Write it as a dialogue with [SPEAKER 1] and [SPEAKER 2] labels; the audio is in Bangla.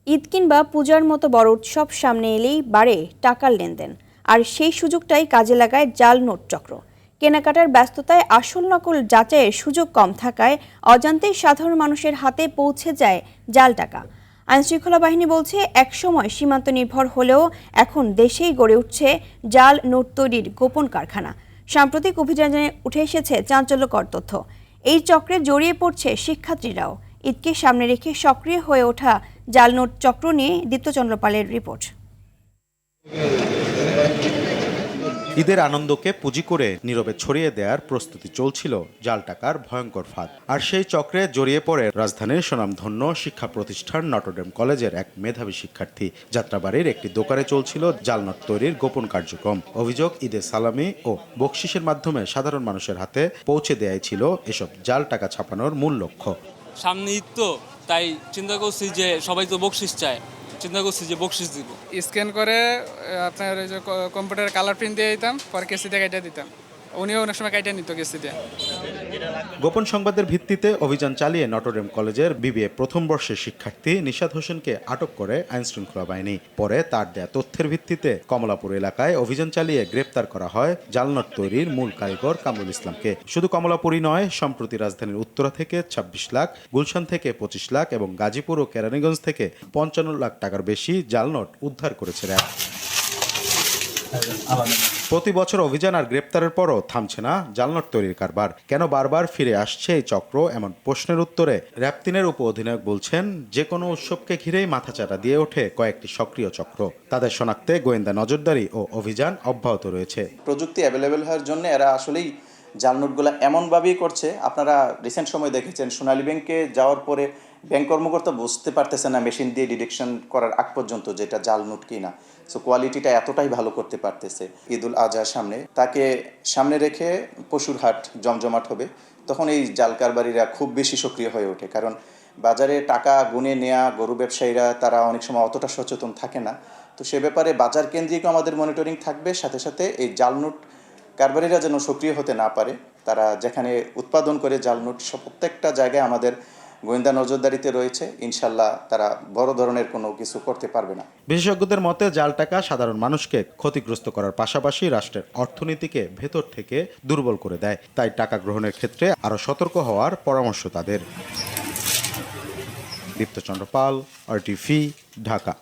[SPEAKER 1] ঈদ কিংবা পূজার মতো বড় উৎসব সামনে এলেই বাড়ে টাকার লেনদেন, আর সেই সুযোগটাই কাজে লাগায় জাল নোট চক্র। কেনাকাটার ব্যস্ততায় আসল নকল যাচাইয়ের সুযোগ কম থাকায় অজান্তেই সাধারণ মানুষের হাতে পৌঁছে যায় জাল টাকা। আইনশৃঙ্খলা বাহিনী বলছে, একসময় সীমান্ত নির্ভর হলেও এখন দেশেই গড়ে উঠছে জাল নোট তৈরির গোপন কারখানা। সাম্প্রতিক অভিযানে উঠে এসেছে চাঞ্চল্যকর তথ্য। এই চক্রে জড়িয়ে পড়ছে শিক্ষার্থীরাও। ঈদকে সামনে রেখে সক্রিয় হয়ে ওঠা জাল নোট চক্র নিয়ে দীপ্তচন্দ্র পালের রিপোর্ট।
[SPEAKER 2] ঈদের আনন্দকে পুঁজি করে নীরবে ছড়িয়ে দেওয়ার প্রস্তুতি চলছিল জাল টাকার ভয়ঙ্কর ফাঁদ। আর সেই চক্রে জড়িয়ে পড়ে রাজধানীর সুনামধন্য শিক্ষা প্রতিষ্ঠান নটরডেম কলেজের এক মেধাবী শিক্ষার্থী। যাত্রাবাড়ির একটি দোকানে চলছিল জাল নোট তৈরির গোপন কার্যক্রম। অভিযোগ, ঈদের সালামি ও বকশিসের মাধ্যমে সাধারণ মানুষের হাতে পৌঁছে দেয়াই ছিল এসব জাল টাকা ছাপানোর মূল লক্ষ্য।
[SPEAKER 3] সামনে ঈদ তো, তাই চিন্তা করছি যে সবাই তো বকশিস চায়, চিন্তা করছি যে বকশিস দিব।
[SPEAKER 4] স্ক্যান করে আপনার ওই যে কম্পিউটারে কালার প্রিন্ট দিয়ে দিতাম, পরে কেসিতে কাইটা দিতাম। উনিও অনেক সময় কাইটা নিত কেসিতে।
[SPEAKER 2] গোপন সংবাদের ভিত্তিতে অভিযান চালিয়ে নটরডেম কলেজের বিবিএ প্রথম বর্ষের শিক্ষার্থী নিশাদ হোসেনকে আটক করে আইনশৃঙ্খলা বাহিনী। পরে তার দেয়া তথ্যের ভিত্তিতে কমলাপুর এলাকায় অভিযান চালিয়ে গ্রেপ্তার করা হয় জাল নোট তৈরির মূল কারিগর কামরুল ইসলামকে। শুধু কমলাপুরই নয়, সম্প্রতি রাজধানীর উত্তরা থেকে ২৬ লাখ, গুলশান থেকে ২৫ লাখ এবং গাজীপুর ও কেরানীগঞ্জ থেকে ৫৫ লাখ টাকার বেশি জাল নোট উদ্ধার করেছে র্যাব। প্রতি বছর অভিযান আর গ্রেপ্তারের পরও থামছে না জাল নোট তৈরির কারবার। কেন বারবার ফিরে আসছে এই চক্র, এমন প্রশ্নের উত্তরে র্যাব ৩-এর উপ অধিনায়ক বলছেন, যে কোনো উৎসবকে ঘিরেই মাথাচাড়া দিয়ে ওঠে কয়েকটি সক্রিয় চক্র। তাদের শনাক্তে গোয়েন্দা নজরদারি ও অভিযান অব্যাহত রয়েছে।
[SPEAKER 5] প্রযুক্তি অ্যাভেলেবেল হওয়ার জন্য এরা আসলেই জাল নোটগুলো এমনভাবেই করছে। আপনারা রিসেন্ট সময় দেখেছেন, সোনালী ব্যাংকে যাওয়ার পরে ব্যাংক কর্মকর্তা বুঝতে পারতেছে না মেশিন দিয়ে ডিটেকশন করার আগ পর্যন্ত যেটা জাল নোট কিনা। সো কোয়ালিটিটা এতটাই ভালো করতে পারতেছে। ঈদুল আজহার সামনে, তাকে সামনে রেখে পশুর হাট জমজমাট হবে, তখন এই জাল কারবারিরা খুব বেশি সক্রিয় হয়ে ওঠে। কারণ বাজারে টাকা গুনে নেওয়া গরু ব্যবসায়ীরা তারা অনেক সময় অতটা সচেতন থাকে না। তো সে ব্যাপারে বাজার কেন্দ্রিক আমাদের মনিটরিং থাকবে। সাথে সাথে এই জাল নোট কারবারিরা যেন সক্রিয় হতে না পারে। তারা যেখানে উৎপাদন করে জাল নোট, প্রত্যেকটা জায়গায় আমাদের গোয়েন্দা নজরদারিতে রয়েছে। ইনশাল্লাহ তারা বড় ধরনের কোনো কিছু করতে পারবে না।
[SPEAKER 2] বিশেষজ্ঞদের মতে, জাল টাকা সাধারণ মানুষকে ক্ষতিগ্রস্ত করার পাশাপাশি রাষ্ট্রের অর্থনীতিকে ভেতর থেকে দুর্বল করে দেয়। তাই টাকা গ্রহণের ক্ষেত্রে আরও সতর্ক হওয়ার পরামর্শ তাদের। দীপ্তচন্দ্র পাল, RTV, ঢাকা।